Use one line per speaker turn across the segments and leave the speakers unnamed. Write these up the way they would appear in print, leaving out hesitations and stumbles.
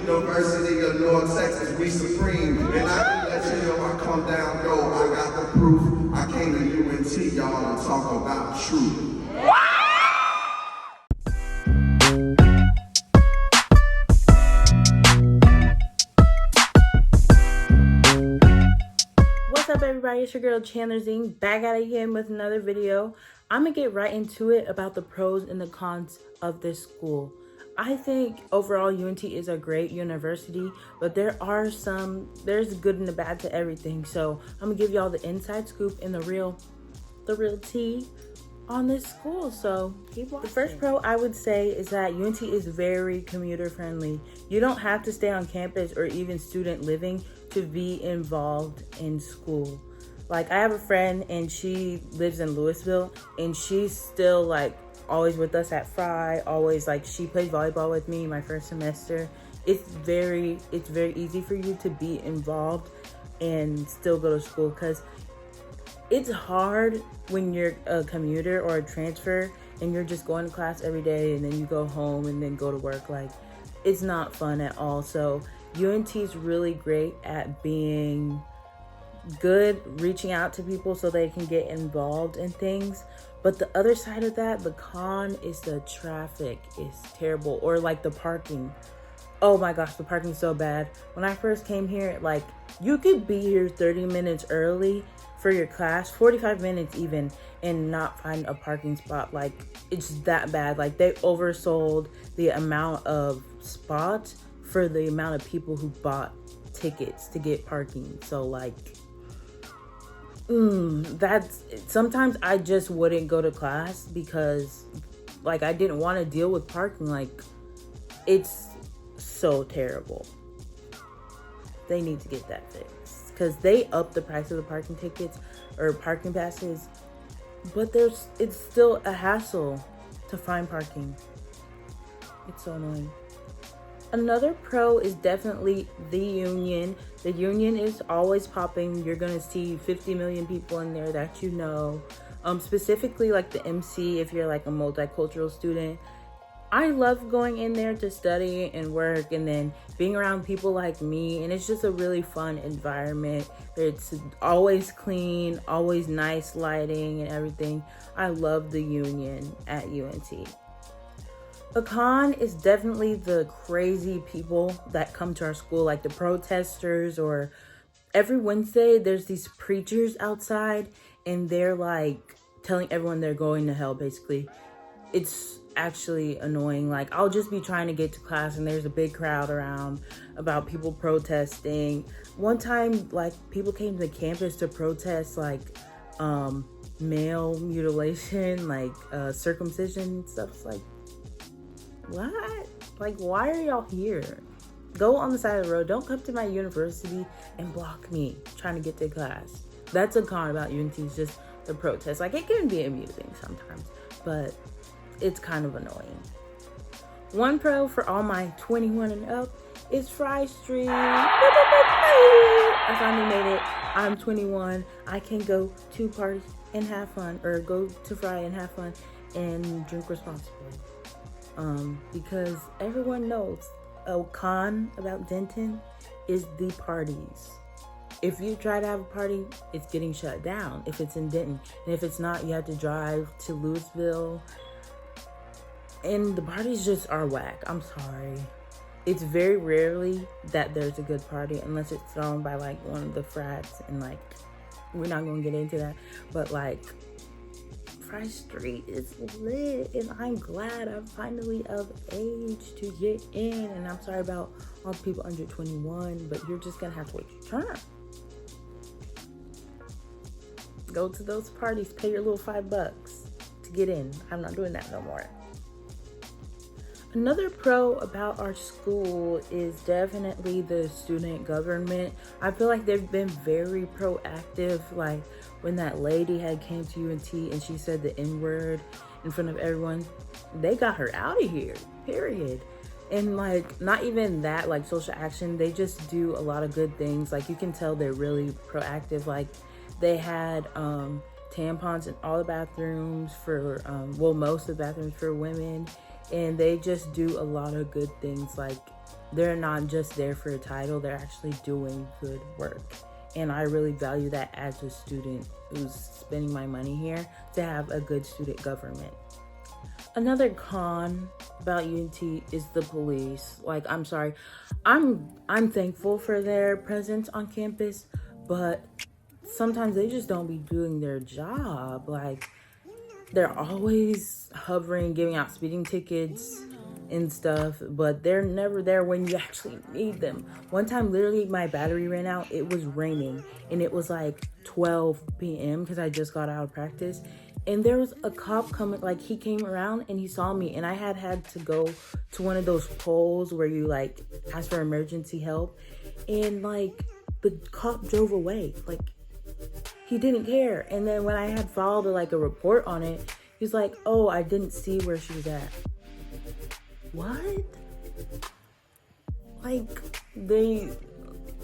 University of North Texas, we supreme. And I can let you know I come down, yo, I got the proof. I came to UNT, y'all, to talk about truth.
What's up, everybody? It's your girl Chandler Zing, back at it again with another video. I'm gonna get right into it about the pros and the cons of this school. I think overall UNT is a great university, but there's good and the bad to everything. So I'm gonna give y'all the inside scoop and the real tea on this school. So keep watching. The first pro I would say is that UNT is very commuter friendly. You don't have to stay on campus or even student living to be involved in school. Like, I have a friend and she lives in Louisville and she's still like always with us at Fry, always like she played volleyball with me my first semester. It's very easy for you to be involved and still go to school, because it's hard when you're a commuter or a transfer and you're just going to class every day and then you go home and then go to work. Like, it's not fun at all. So UNT is really great at being good, reaching out to people so they can get involved in things. But the other side of that, the con, is the traffic is terrible, or like the parking. Oh my gosh, the parking's so bad. When I first came here, like, you could be here 30 minutes early for your class, 45 minutes even, and not find a parking spot. Like, it's that bad. Like, they oversold the amount of spots for the amount of people who bought tickets to get parking. So like, that's, sometimes I just wouldn't go to class because like I didn't want to deal with parking. Like, it's so terrible. They need to get that fixed, because they up the price of the parking tickets or parking passes, but it's still a hassle to find parking. It's so annoying. Another pro is definitely the union. The union is always popping. You're gonna see 50 million people in there that you know. Specifically like the MC, if you're like a multicultural student. I love going in there to study and work and then being around people like me, and it's just a really fun environment. It's always clean, always nice lighting and everything. I love the union at UNT. The con is definitely the crazy people that come to our school, like the protesters, or every Wednesday there's these preachers outside and they're like telling everyone they're going to hell, basically. It's actually annoying. Like, I'll just be trying to get to class and there's a big crowd around about people protesting. One time, like, people came to campus to protest like male mutilation, like circumcision stuff. It's like, what? Like, why are y'all here? Go on the side of the road. Don't come to my university and block me trying to get to class. That's a con about UNT, is just the protest. Like, it can be amusing sometimes, but it's kind of annoying. One pro for all my 21 and up is Fry Street. I finally made it. I'm 21. I can go to parties and have fun, or go to Fry and have fun and drink responsibly. Because everyone knows a con about Denton is the parties. If you try to have a party, it's getting shut down if it's in Denton. And if it's not, you have to drive to Louisville. And the parties just are whack. I'm sorry. It's very rarely that there's a good party, unless it's thrown by like one of the frats. And like, we're not going to get into that. But like, Fry Street is lit, and I'm glad I'm finally of age to get in. And I'm sorry about all the people under 21, but you're just gonna have to wait your turn. Go to those parties, pay your little $5 to get in. I'm not doing that no more. Another pro about our school is definitely the student government. I feel like they've been very proactive. Like, when that lady had came to UNT and she said the N-word in front of everyone, they got her out of here, period. And like, not even that, like social action, they just do a lot of good things. Like, you can tell they're really proactive. Like, they had tampons in all the bathrooms for, most of the bathrooms for women. And they just do a lot of good things. Like, they're not just there for a title, they're actually doing good work. And I really value that as a student who's spending my money here, to have a good student government. Another con about UNT is the police. Like, I'm sorry, I'm thankful for their presence on campus, but sometimes they just don't be doing their job. Like, they're always hovering, giving out speeding tickets and stuff, but they're never there when you actually need them. One time, literally, my battery ran out. It was raining, and it was like 12 p.m. because I just got out of practice. And there was a cop coming, like, he came around and he saw me, and I had to go to one of those poles where you, like, ask for emergency help. And, like, the cop drove away. Like, he didn't care. And then when I had filed, like, a report on it, he's like, oh, I didn't see where she was at. What? Like,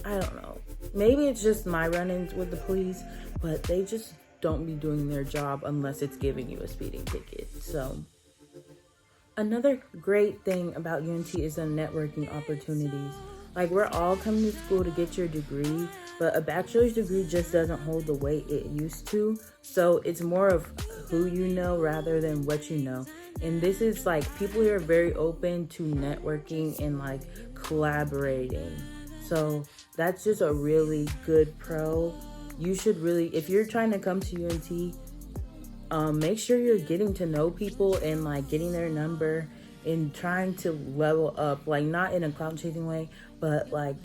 I don't know. Maybe it's just my run-ins with the police, but they just don't be doing their job unless it's giving you a speeding ticket. So, another great thing about UNT is the networking opportunities. Like, we're all coming to school to get your degree, but a bachelor's degree just doesn't hold the weight it used to. So it's more of who you know rather than what you know. And this is like, people here are very open to networking and like collaborating. So that's just a really good pro. You should really, if you're trying to come to UNT, make sure you're getting to know people and like getting their number and trying to level up, like not in a clout chasing way, but like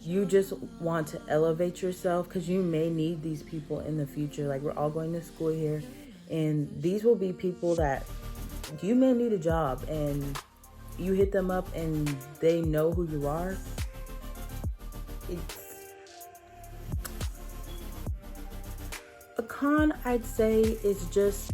you just want to elevate yourself because you may need these people in the future. Like, we're all going to school here, and these will be people that you may need a job, and you hit them up and they know who you are. A con, I'd say, is just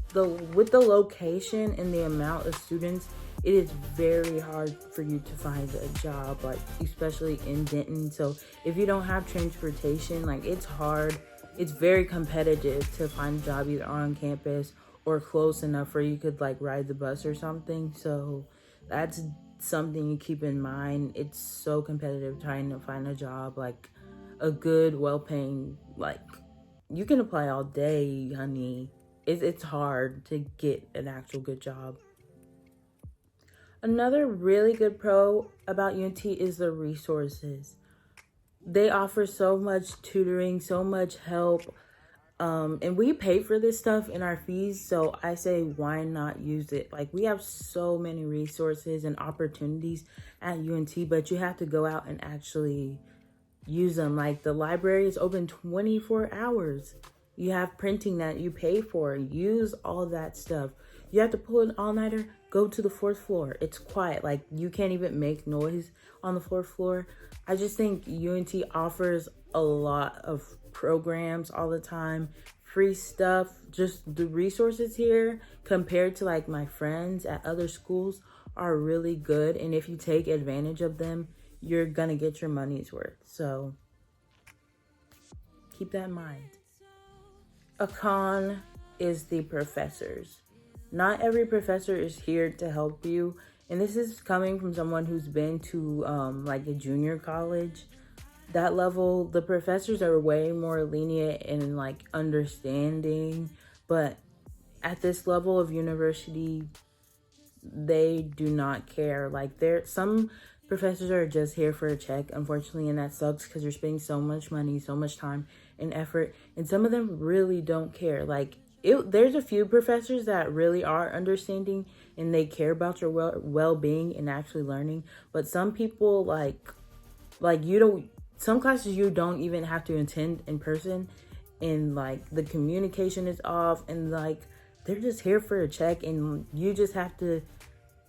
with the location and the amount of students, it is very hard for you to find a job, like especially in Denton. So if you don't have transportation, like it's hard. It's very competitive to find a job either on campus or close enough where you could like ride the bus or something. So that's something you keep in mind. It's so competitive trying to find a job, like a good, well-paying, like you can apply all day, honey. It's hard to get an actual good job. Another really good pro about UNT is the resources. They offer so much tutoring, so much help, and we pay for this stuff in our fees, so I say why not use it? Like, we have so many resources and opportunities at UNT, but you have to go out and actually use them. Like, the library is open 24 hours. You have printing that you pay for. Use all that stuff. You have to pull an all-nighter, go to the 4th floor. It's quiet. Like, you can't even make noise on the 4th floor. I just think UNT offers a lot of programs all the time, free stuff. Just the resources here compared to like my friends at other schools are really good. And if you take advantage of them, you're gonna get your money's worth. So keep that in mind. A con is the professors. Not every professor is here to help you. And this is coming from someone who's been to like a junior college. That level, the professors are way more lenient and like understanding. But at this level of university, they do not care. Like, some professors are just here for a check, unfortunately, and that sucks because you're spending so much money, so much time and effort, and some of them really don't care. Like, there's a few professors that really are understanding and they care about your well-being and actually learning, but some people like some classes you don't even have to attend in person, and like the communication is off, and like they're just here for a check, and you just have to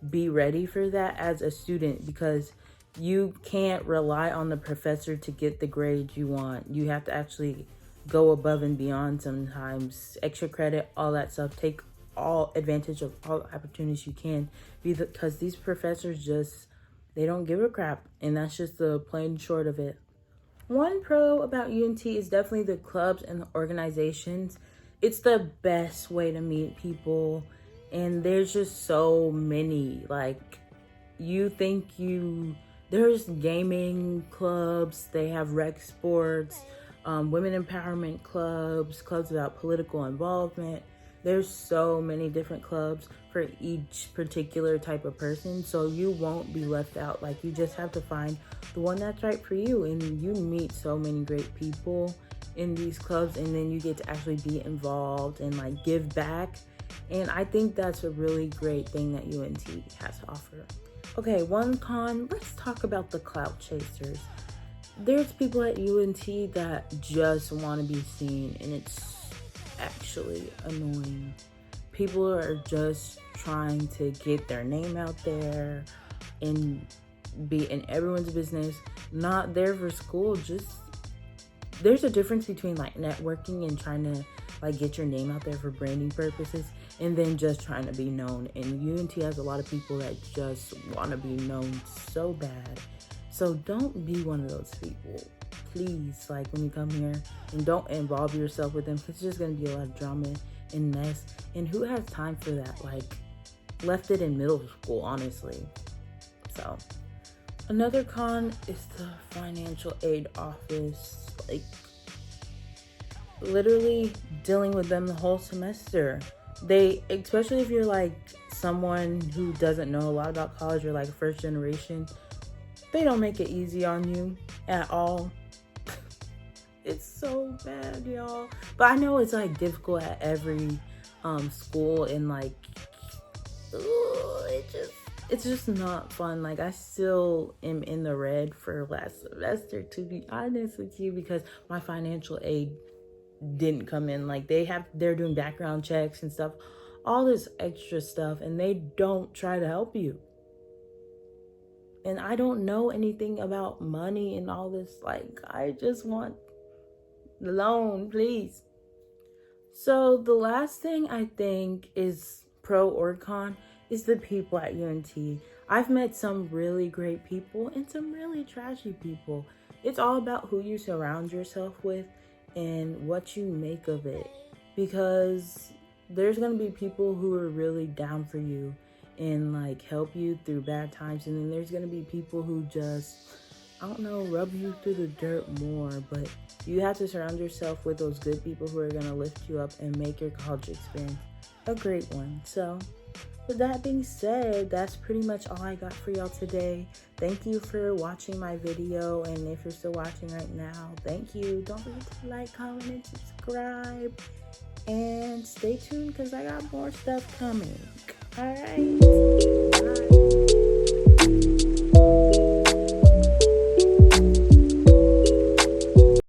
be ready for that as a student, because you can't rely on the professor to get the grades you want. You have to actually go above and beyond sometimes, extra credit, all that stuff. Take all advantage of all opportunities you can, because these professors they don't give a crap, and that's just the plain short of it. One pro about UNT is definitely the clubs and the organizations. It's the best way to meet people, and there's just so many. Like, you think you There's gaming clubs, they have rec sports, women empowerment clubs, clubs about political involvement. There's so many different clubs for each particular type of person, so you won't be left out. Like, you just have to find the one that's right for you, and you meet so many great people in these clubs, and then you get to actually be involved and like give back. And I think that's a really great thing that UNT has to offer. Okay, one con, let's talk about the clout chasers. There's people at UNT that just want to be seen, and it's actually annoying. People are just trying to get their name out there and be in everyone's business, not there for school. Just, there's a difference between like networking and trying to like get your name out there for branding purposes, and then just trying to be known. And UNT has a lot of people that just want to be known so bad. So don't be one of those people, please. Like, when you come here, and don't involve yourself with them, because it's just going to be a lot of drama and mess. And who has time for that? Like, left it in middle school, honestly. So another con is the financial aid office. Like, literally dealing with them the whole semester. They, especially if you're like someone who doesn't know a lot about college, or like first generation, they don't make it easy on you at all. It's so bad, y'all. But I know it's like difficult at every school, and like, it's just not fun. Like, I still am in the red for last semester, to be honest with you, because my financial aid didn't come in. Like, they're doing background checks and stuff, all this extra stuff, and they don't try to help you. And I don't know anything about money and all this. Like, I just want the loan, please. So the last thing I think is pro or con is the people at UNT. I've met some really great people and some really trashy people. It's all about who you surround yourself with and what you make of it, because there's going to be people who are really down for you and like help you through bad times, and then there's going to be people who just, I don't know, rub you through the dirt more. But you have to surround yourself with those good people who are going to lift you up and make your college experience a great one. So with that being said, that's pretty much all I got for y'all today. Thank you for watching my video, and if you're still watching right now, thank you. Don't forget to like, comment, and subscribe, and stay tuned because I got more stuff coming. All right, bye.